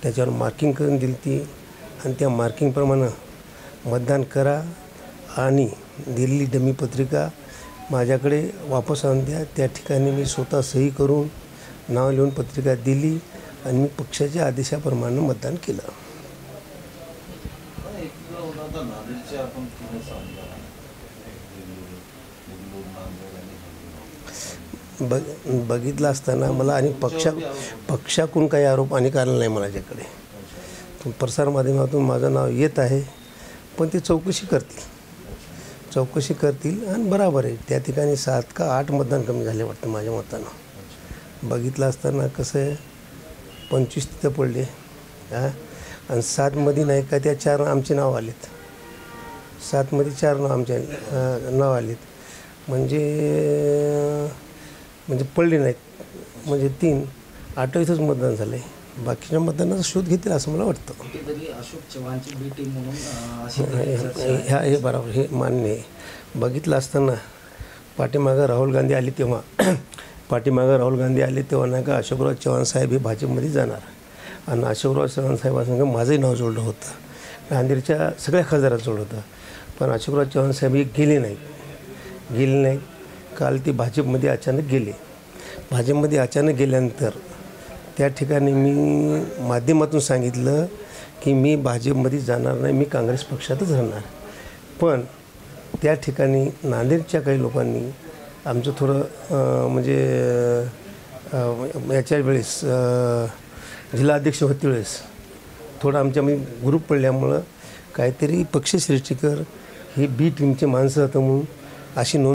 त्याच्यावर मार्किंग करून दिली ती आणि त्या मार्किंगप्रमाणे मतदान करा आणि दिलेली डमी पत्रिका माझ्याकडे वापस आणून द्या। त्या ठिकाणी मी स्वतः सही करून नाव लिहून पत्रिका दिली आणि मी पक्षाच्या आदेशाप्रमाणे मतदान केलं। बघितलं असताना मला आणि पक्षाकडून काही आरोप आणि कारण नाही माझ्याकडे। प्रसारमाध्यमातून माझं नाव येत आहे, पण ते चौकशी करतील आणि बरोबर आहे। त्या ठिकाणी 7 का 8 मतदान कमी झाले वाटतं माझ्या मतानं। बघितलं असताना कसं आहे 25 तिथं पडले आणि 7मध्ये नाही का त्या 4 आमचे नाव आलेत। 7मध्ये 4 नाव आमचे नाव आलेत म्हणजे पडले नाहीत, म्हणजे 3 8 इथंच मतदान झालं आहे। बाकीच्या मतदानाचा शोध घेतील असं मला वाटतं। हे बरोबर, हे मान्य आहे। बघितलं असताना पाठीमागं राहुल गांधी आले तेव्हा नाही का अशोकराव चव्हाण साहेब हे भाजपमध्ये जाणार आणि अशोकराव चव्हाण साहेबांसंग माझंही नाव जोडलं होतं, नांदेडच्या सगळ्या खासदारात जोडलं होतं। पण अशोकराव चव्हाण साहेब हे गेले नाहीत। काल ते भाजपमध्ये अचानक गेल्यानंतर त्या ठिकाणी मी माध्यमातून सांगितलं की मी भाजपमध्ये जाणार नाही, मी काँग्रेस पक्षातच राहणार। पण त्या ठिकाणी नांदेडच्या काही लोकांनी आमचं थोडं म्हणजे याच्या वेळेस जिल्हाध्यक्ष होते वेळेस थोडं आमच्यामध्ये ग्रुप पडल्यामुळं काहीतरी पक्षश्रेष्ठीकर ही बी टीमचे माणसं होतं म्हणून अशी नोंद